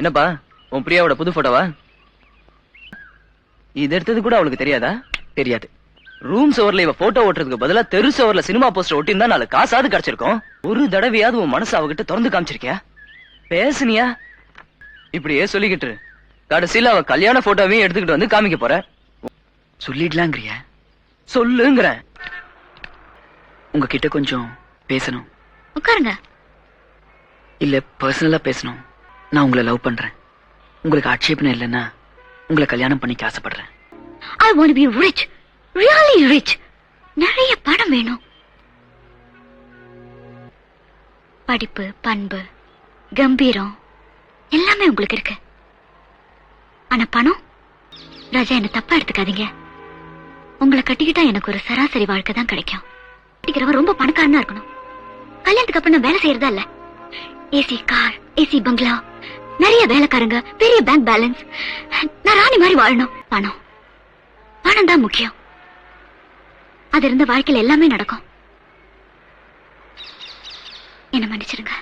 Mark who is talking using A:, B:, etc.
A: என்னப்பா உன் பிரியாவோட புது போட்டோவா? இது எடுத்தது கூட அவளுக்கு தெரியாதா?
B: தெரியாது.
A: ரூம் சவர்ல இவ போட்டோ ஓட்டுறதுக்கு பதிலா தெரு சவர்ல சினிமா போஸ்டர் ஒட்டியிருந்தா 4 காசாவது கிடைச்சிருக்கும். ஒரு தடவையாவது உன் மனசு அவகிட்ட திறந்து காமிச்சிருக்கியா? பேசுனியா? இப்படியே சொல்லிக்கிட்டு கடைசியில அவ கல்யாண போட்டோவையும் எடுத்துக்கிட்டு வந்து காமிக்க போற.
B: சொல்லிடலாங்கிறிய?
A: சொல்லுங்கிற.
B: உங்ககிட்ட கொஞ்சம் பேசணும்.
C: உட்காருங்க.
B: இல்ல பர்சனலா பேசணும். நான் உங்களை லவ் பண்றேன். உங்களுக்கு ஆட்சேபனை இல்லைன்னா உங்களை கல்யாணம் பண்ணிக்க ஆசைப்படுறேன்.
C: I want to be rich, really rich. நிறைய பணம் வேணும். படிப்பு, பண்பு, கம்பீரம் எல்லாமே உங்களுக்கு இருக்கு. ஆனா பணம்? ராஜா, என்ன தப்பா எடுத்துக்காதீங்க. உங்களை கட்டிக்கிட்டா எனக்கு ஒரு சராசரி வாழ்க்கை தான் கிடைக்கும். கட்டிக்கிறவன் ரொம்ப பணக்காரனா இருக்கணும். கல்யாணத்துக்கு அப்புறம் நான் வேலை செய்யறதா இல்ல. ஏசி கார், ஏசி பங்களா, நிறைய வேலைக்காரங்க, பெரிய பேங்க் பேலன்ஸ். நான் ராணி மாதிரி வாழணும். பணம் பணம் தான் முக்கியம். அது இருந்த வாழ்க்கையில எல்லாமே நடக்கும். என்ன மன்னிச்சிருங்க.